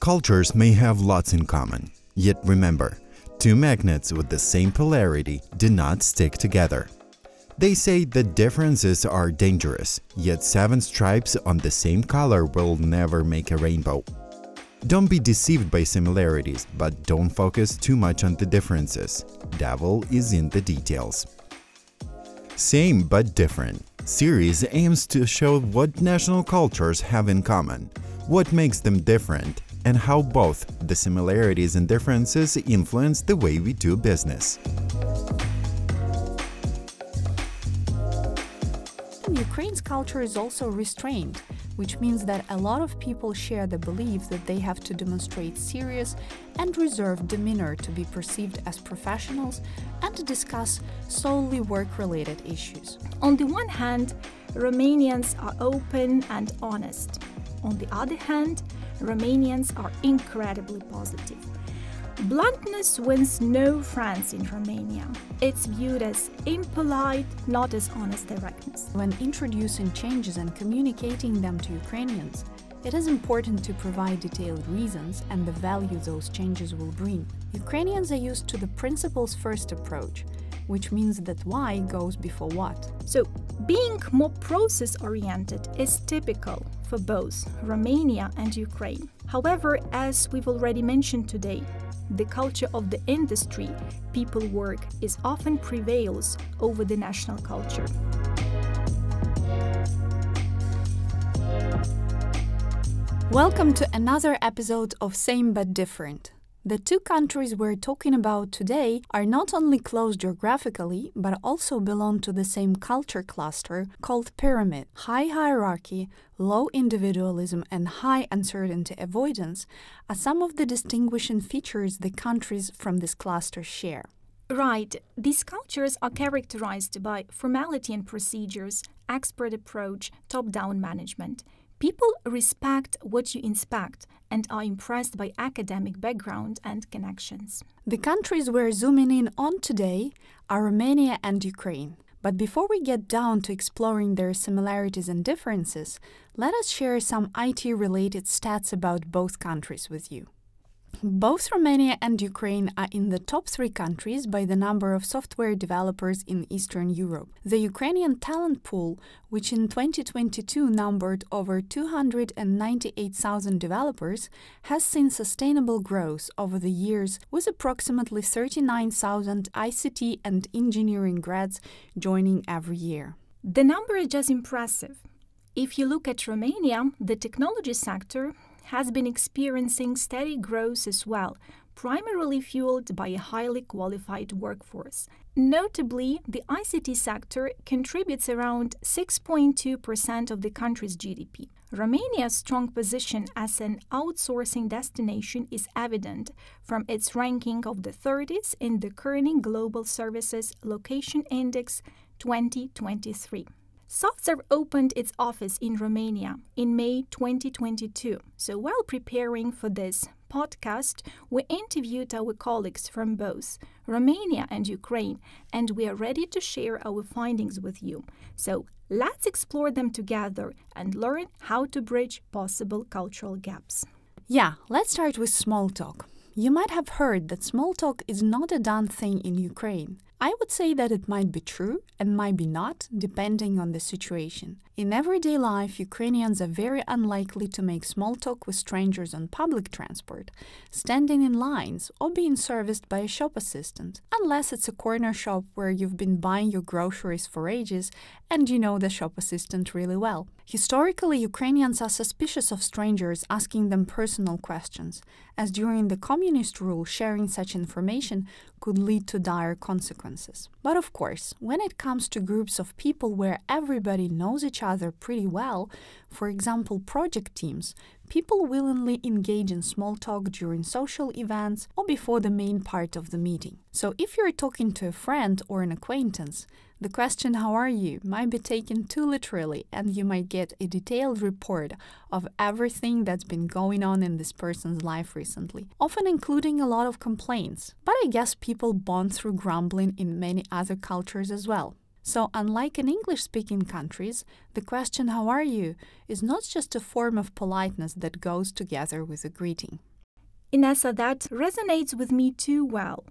Cultures may have lots in common, yet remember, two magnets with the same polarity do not stick together. They say that differences are dangerous, yet 7 stripes on the same color will never make a rainbow. Don't be deceived by similarities, but don't focus too much on the differences. Devil is in the details. Same but different series aims to show what national cultures have in common, what makes them different, and how both the similarities and differences influence the way we do business. Ukraine's culture is also restrained, which means that a lot of people share the belief that they have to demonstrate serious and reserved demeanor to be perceived as professionals and to discuss solely work-related issues. On the one hand, Romanians are open and honest. On the other hand, Romanians are incredibly positive. Bluntness wins no friends in Romania. It's viewed as impolite, not as honest directness. When introducing changes and communicating them to Ukrainians, it is important to provide detailed reasons and the value those changes will bring. Ukrainians are used to the principles-first approach, which means that why goes before what. So, being more process-oriented is typical for both Romania and Ukraine. However, as we've already mentioned today, the culture of the industry people work is often prevails over the national culture. Welcome to another episode of Same But Different. The two countries we're talking about today are not only close geographically, but also belong to the same culture cluster called pyramid. High hierarchy, low individualism, and high uncertainty avoidance are some of the distinguishing features the countries from this cluster share. Right. These cultures are characterized by formality and procedures, expert approach, top-down management. People respect what you inspect and are impressed by academic background and connections. The countries we're zooming in on today are Romania and Ukraine. But before we get down to exploring their similarities and differences, let us share some IT-related stats about both countries with you. Both Romania and Ukraine are in the top 3 countries by the number of software developers in Eastern Europe. The Ukrainian talent pool, which in 2022 numbered over 298,000 developers, has seen sustainable growth over the years, with approximately 39,000 ICT and engineering grads joining every year. The number is just impressive. If you look at Romania, the technology sector has been experiencing steady growth as well, primarily fueled by a highly qualified workforce. Notably, the ICT sector contributes around 6.2% of the country's GDP. Romania's strong position as an outsourcing destination is evident from its ranking of the 30s in the Kerning Global Services Location Index 2023. SoftServe opened its office in Romania in May 2022. So while preparing for this podcast, we interviewed our colleagues from both Romania and Ukraine, and we are ready to share our findings with you. So let's explore them together and learn how to bridge possible cultural gaps. Yeah, let's start with small talk. You might have heard that small talk is not a done thing in Ukraine. I would say that it might be true and might be not, depending on the situation. In everyday life, Ukrainians are very unlikely to make small talk with strangers on public transport, standing in lines, or being serviced by a shop assistant, unless it's a corner shop where you've been buying your groceries for ages and you know the shop assistant really well. Historically, Ukrainians are suspicious of strangers asking them personal questions, as during the communist rule, sharing such information could lead to dire consequences. But of course, when it comes to groups of people where everybody knows each other pretty well, for example, project teams, people willingly engage in small talk during social events or before the main part of the meeting. So if you're talking to a friend or an acquaintance, the question "how are you" might be taken too literally, and you might get a detailed report of everything that's been going on in this person's life recently, often including a lot of complaints. But I guess people bond through grumbling in many other cultures as well. So unlike in English-speaking countries, the question "how are you" is not just a form of politeness that goes together with a greeting. Inessa, that resonates with me too well.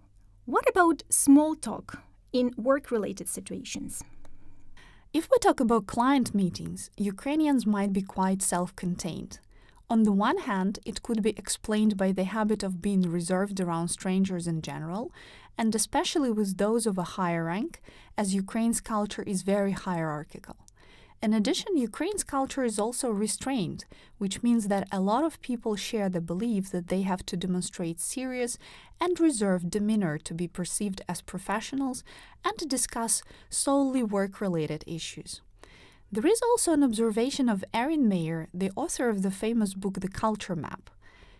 What about small talk in work-related situations? If we talk about client meetings, Ukrainians might be quite self-contained. On the one hand, it could be explained by the habit of being reserved around strangers in general, and especially with those of a higher rank, as Ukraine's culture is very hierarchical. In addition, Ukraine's culture is also restrained, which means that a lot of people share the belief that they have to demonstrate serious and reserved demeanor to be perceived as professionals and to discuss solely work-related issues. There is also an observation of Erin Meyer, the author of the famous book The Culture Map.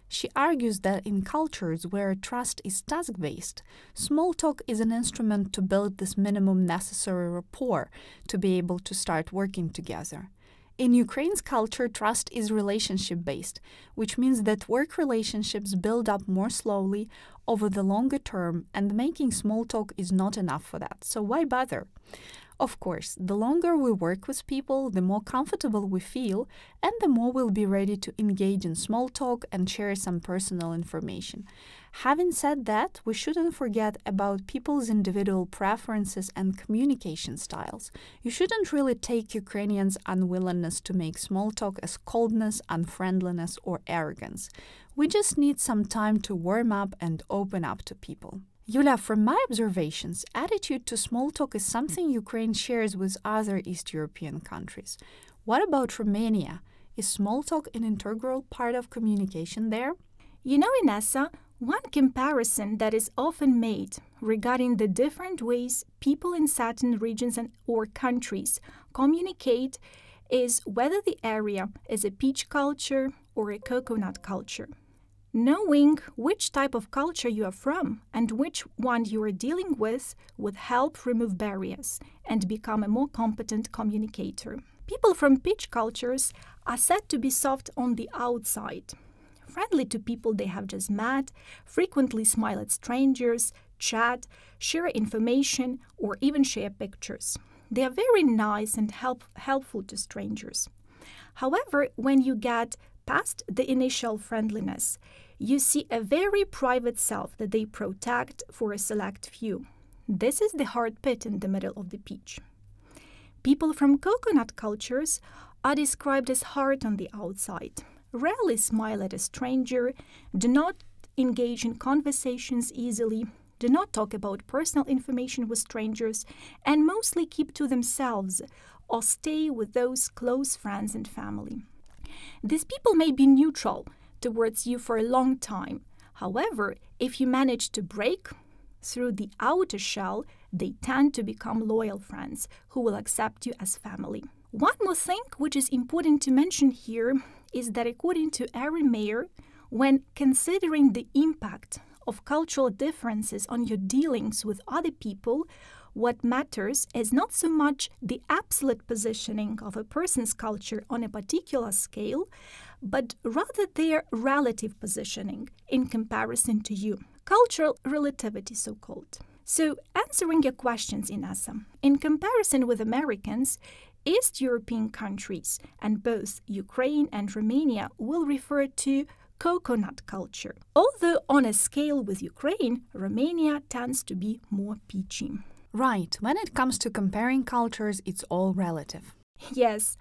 She argues that in cultures where trust is task-based, small talk is an instrument to build this minimum necessary rapport to be able to start working together. In Ukraine's culture, trust is relationship-based, which means that work relationships build up more slowly over the longer term, and making small talk is not enough for that. So why bother? Of course, the longer we work with people, the more comfortable we feel, and the more we'll be ready to engage in small talk and share some personal information. Having said that, we shouldn't forget about people's individual preferences and communication styles. You shouldn't really take Ukrainians' unwillingness to make small talk as coldness, unfriendliness, or arrogance. We just need some time to warm up and open up to people. Yuliya, from my observations, attitude to small talk is something Ukraine shares with other East European countries. What about Romania? Is small talk an integral part of communication there? You know, Inessa, one comparison that is often made regarding the different ways people in certain regions or countries communicate is whether the area is a peach culture or a coconut culture. Knowing which type of culture you are from and which one you are dealing with would help remove barriers and become a more competent communicator. People from peach cultures are said to be soft on the outside, friendly to people they have just met, frequently smile at strangers, chat, share information, or even share pictures. They are very nice and helpful to strangers. However, when you get past the initial friendliness, you see a very private self that they protect for a select few. This is the hard pit in the middle of the peach. People from coconut cultures are described as hard on the outside, rarely smile at a stranger, do not engage in conversations easily, do not talk about personal information with strangers, and mostly keep to themselves or stay with those close friends and family. These people may be neutral towards you for a long time. However, if you manage to break through the outer shell, they tend to become loyal friends who will accept you as family. One more thing which is important to mention here is that according to Erin Meyer, when considering the impact of cultural differences on your dealings with other people, what matters is not so much the absolute positioning of a person's culture on a particular scale, but rather their relative positioning in comparison to you. Cultural relativity, so-called. So, answering your questions, Inessa, in comparison with Americans, East European countries, and both Ukraine and Romania, will refer to coconut culture. Although on a scale with Ukraine, Romania tends to be more peachy. Right, when it comes to comparing cultures, it's all relative. Yes.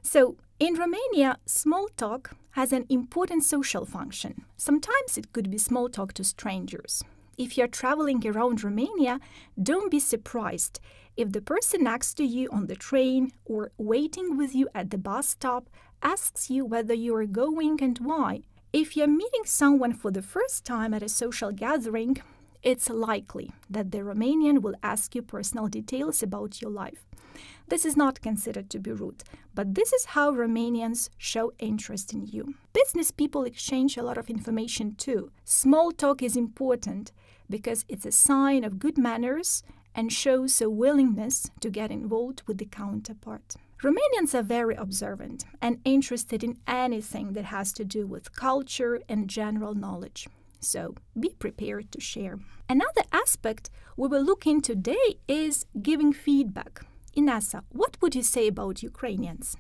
So, in Romania, small talk has an important social function. Sometimes it could be small talk to strangers. If you're traveling around Romania, don't be surprised if the person next to you on the train or waiting with you at the bus stop asks you whether you are going and why. If you're meeting someone for the first time at a social gathering, it's likely that the Romanian will ask you personal details about your life. This is not considered to be rude, but this is how Romanians show interest in you. Business people exchange a lot of information too. Small talk is important because it's a sign of good manners and shows a willingness to get involved with the counterpart. Romanians are very observant and interested in anything that has to do with culture and general knowledge. So be prepared to share. Another aspect we will look into today is giving feedback. Inessa, what would you say about Ukrainians?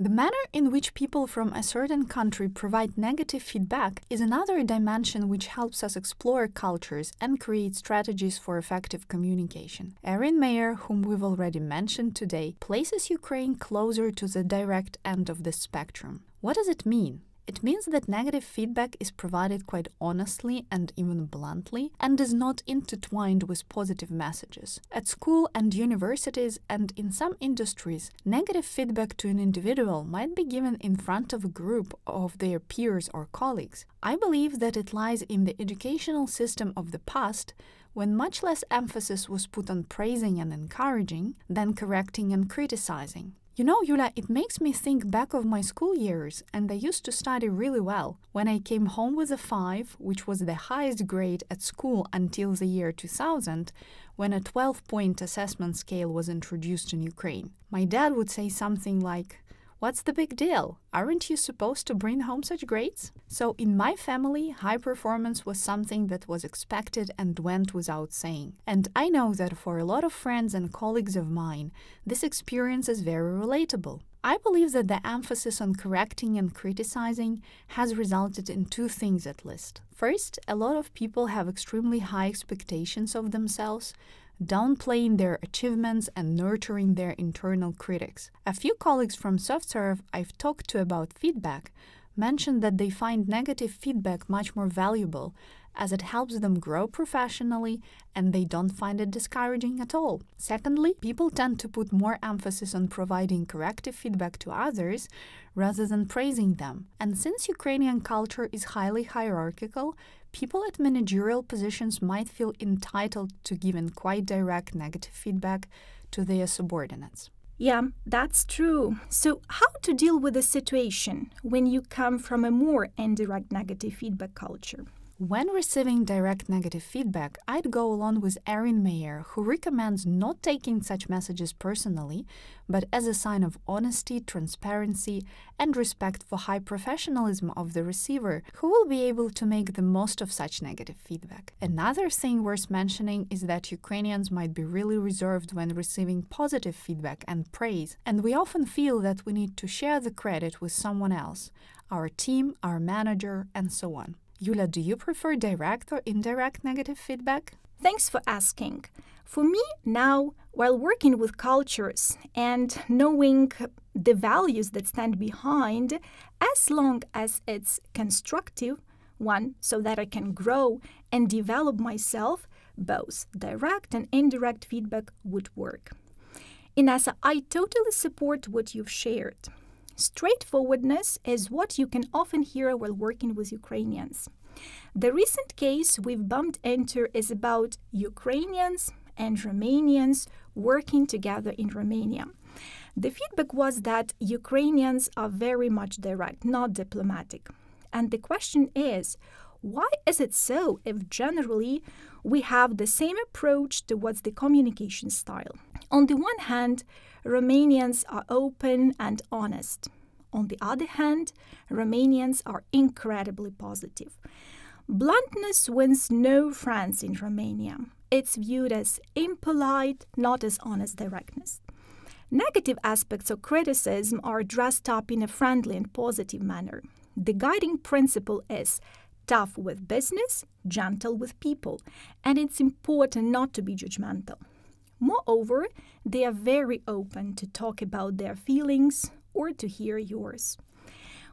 The manner in which people from a certain country provide negative feedback is another dimension which helps us explore cultures and create strategies for effective communication. Erin Meyer, whom we've already mentioned today, places Ukraine closer to the direct end of the spectrum. What does it mean? It means that negative feedback is provided quite honestly and even bluntly and is not intertwined with positive messages. At school and universities and in some industries, negative feedback to an individual might be given in front of a group of their peers or colleagues. I believe that it lies in the educational system of the past, when much less emphasis was put on praising and encouraging than correcting and criticizing. You know, Yuliya, it makes me think back of my school years, and I used to study really well. When I came home with a 5, which was the highest grade at school until the year 2000, when a 12-point assessment scale was introduced in Ukraine, my dad would say something like, "What's the big deal? Aren't you supposed to bring home such grades?" So in my family, high performance was something that was expected and went without saying. And I know that for a lot of friends and colleagues of mine, this experience is very relatable. I believe that the emphasis on correcting and criticizing has resulted in 2 things at least. First, a lot of people have extremely high expectations of themselves, downplaying their achievements and nurturing their internal critics. A few colleagues from SoftServe I've talked to about feedback mentioned that they find negative feedback much more valuable as it helps them grow professionally and they don't find it discouraging at all. Secondly, people tend to put more emphasis on providing corrective feedback to others rather than praising them. And since Ukrainian culture is highly hierarchical, people at managerial positions might feel entitled to giving quite direct negative feedback to their subordinates. Yeah, that's true. So how to deal with a situation when you come from a more indirect negative feedback culture? When receiving direct negative feedback, I'd go along with Erin Meyer, who recommends not taking such messages personally, but as a sign of honesty, transparency, and respect for high professionalism of the receiver, who will be able to make the most of such negative feedback. Another thing worth mentioning is that Ukrainians might be really reserved when receiving positive feedback and praise, and we often feel that we need to share the credit with someone else, our team, our manager, and so on. Yuliya, do you prefer direct or indirect negative feedback? Thanks for asking. For me, now, while working with cultures and knowing the values that stand behind, as long as it's constructive, one, so that I can grow and develop myself, both direct and indirect feedback would work. Inessa, I totally support what you've shared. Straightforwardness is what you can often hear while working with Ukrainians. The recent case we've bumped into is about Ukrainians and Romanians working together in Romania. The feedback was that Ukrainians are very much direct, not diplomatic. And the question is, why is it so if generally we have the same approach towards the communication style? On the one hand, Romanians are open and honest. On the other hand, Romanians are incredibly positive. Bluntness wins no friends in Romania. It's viewed as impolite, not as honest directness. Negative aspects of criticism are dressed up in a friendly and positive manner. The guiding principle is tough with business, gentle with people, and it's important not to be judgmental. Moreover, they are very open to talk about their feelings or to hear yours.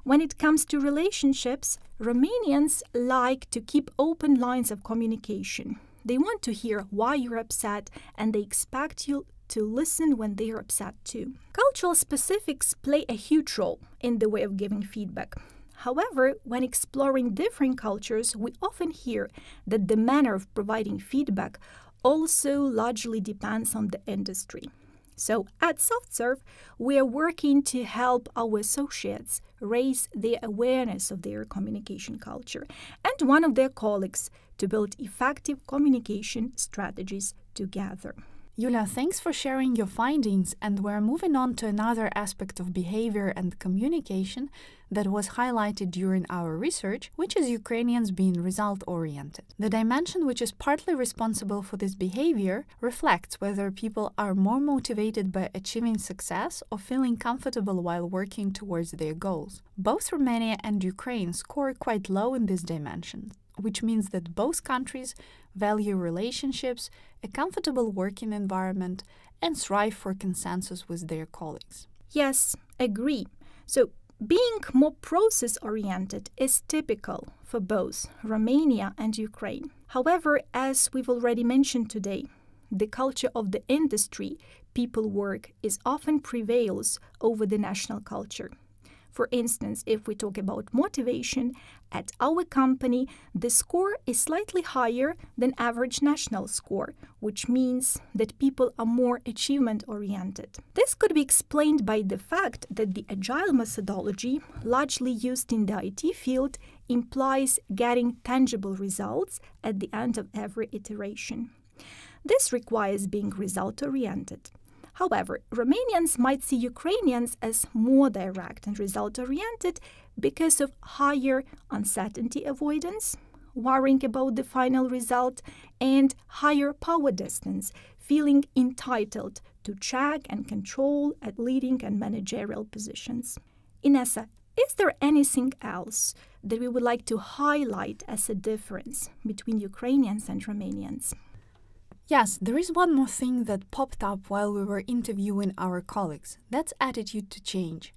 When it comes to relationships, Romanians like to keep open lines of communication. They want to hear why you're upset, and they expect you to listen when they are upset too. Cultural specifics play a huge role in the way of giving feedback. However, when exploring different cultures, we often hear that the manner of providing feedback also largely depends on the industry. So at SoftServe, we are working to help our associates raise their awareness of their communication culture and one of their colleagues to build effective communication strategies together. Yuliya, thanks for sharing your findings, and we're moving on to another aspect of behavior and communication that was highlighted during our research, which is Ukrainians being result-oriented. The dimension which is partly responsible for this behavior reflects whether people are more motivated by achieving success or feeling comfortable while working towards their goals. Both Romania and Ukraine score quite low in this dimension, which means that both countries value relationships, a comfortable working environment, and strive for consensus with their colleagues. Yes, agree. So, being more process-oriented is typical for both Romania and Ukraine. However, as we've already mentioned today, the culture of the industry people work is often prevails over the national culture. For instance, if we talk about motivation, at our company, the score is slightly higher than average national score, which means that people are more achievement-oriented. This could be explained by the fact that the agile methodology, largely used in the IT field, implies getting tangible results at the end of every iteration. This requires being result-oriented. However, Romanians might see Ukrainians as more direct and result-oriented because of higher uncertainty avoidance, worrying about the final result, and higher power distance, feeling entitled to check and control at leading and managerial positions. Inessa, is there anything else that we would like to highlight as a difference between Ukrainians and Romanians? Yes, there is one more thing that popped up while we were interviewing our colleagues. That's attitude to change.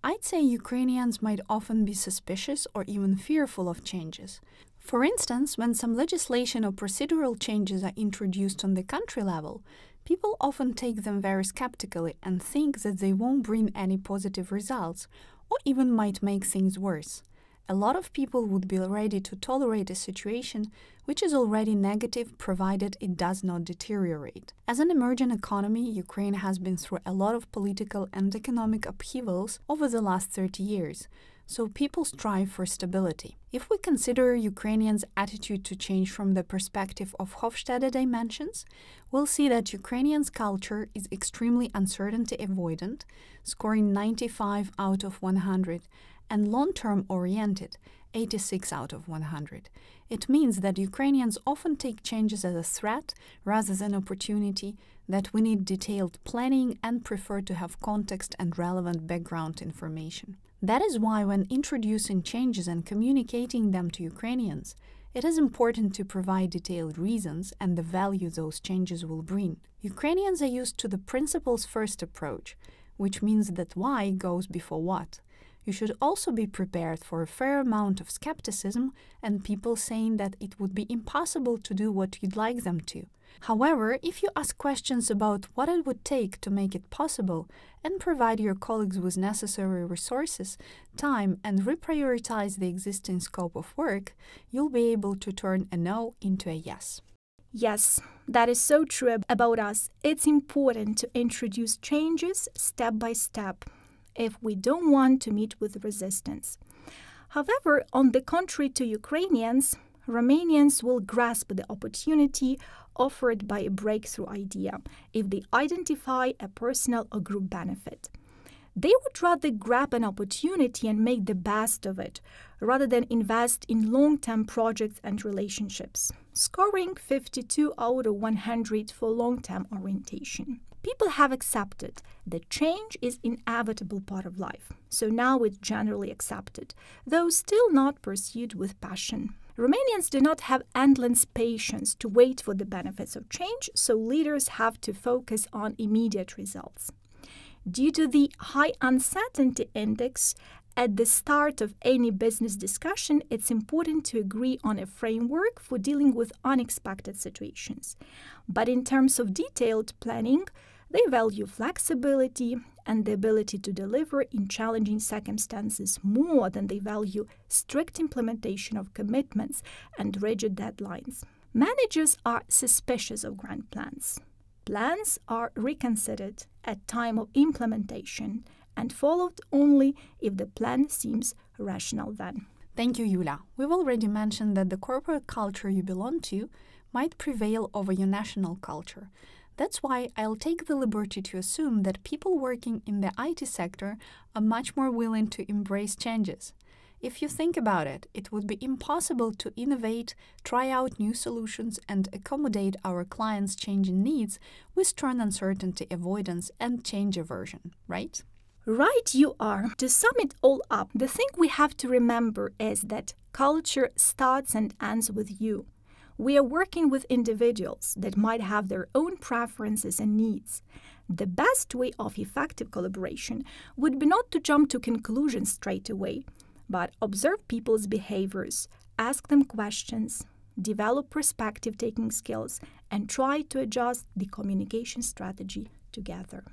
I'd say Ukrainians might often be suspicious or even fearful of changes. For instance, when some legislation or procedural changes are introduced on the country level, people often take them very skeptically and think that they won't bring any positive results, or even might make things worse. A lot of people would be ready to tolerate a situation which is already negative, provided it does not deteriorate. As an emerging economy, Ukraine has been through a lot of political and economic upheavals over the last 30 years, so people strive for stability. If we consider Ukrainians' attitude to change from the perspective of Hofstede dimensions, we'll see that Ukrainians' culture is extremely uncertainty avoidant, scoring 95 out of 100, and long-term oriented, 86 out of 100. It means that Ukrainians often take changes as a threat rather than opportunity, that we need detailed planning and prefer to have context and relevant background information. That is why when introducing changes and communicating them to Ukrainians, it is important to provide detailed reasons and the value those changes will bring. Ukrainians are used to the principles-first approach, which means that why goes before what. You should also be prepared for a fair amount of skepticism and people saying that it would be impossible to do what you'd like them to. However, if you ask questions about what it would take to make it possible and provide your colleagues with necessary resources, time, and reprioritize the existing scope of work, you'll be able to turn a no into a yes. Yes, that is so true about us. It's important to introduce changes step by step if we don't want to meet with resistance. However, on the contrary to Ukrainians, Romanians will grasp the opportunity offered by a breakthrough idea if they identify a personal or group benefit. They would rather grab an opportunity and make the best of it, rather than invest in long-term projects and relationships, scoring 52 out of 100 for long-term orientation. People have accepted that change is an inevitable part of life, so now it's generally accepted, though still not pursued with passion. Romanians do not have endless patience to wait for the benefits of change, so leaders have to focus on immediate results. Due to the high uncertainty index at the start of any business discussion, it's important to agree on a framework for dealing with unexpected situations. But in terms of detailed planning, they value flexibility and the ability to deliver in challenging circumstances more than they value strict implementation of commitments and rigid deadlines. Managers are suspicious of grand plans. Plans are reconsidered at time of implementation and followed only if the plan seems rational then. Thank you, Yuliya. We've already mentioned that the corporate culture you belong to might prevail over your national culture. That's why I'll take the liberty to assume that people working in the IT sector are much more willing to embrace changes. If you think about it, it would be impossible to innovate, try out new solutions, and accommodate our clients' changing needs with strong uncertainty avoidance and change aversion, right? Right you are. To sum it all up, the thing we have to remember is that culture starts and ends with you. We are working with individuals that might have their own preferences and needs. The best way of effective collaboration would be not to jump to conclusions straight away, but observe people's behaviors, ask them questions, develop perspective-taking skills, and try to adjust the communication strategy together.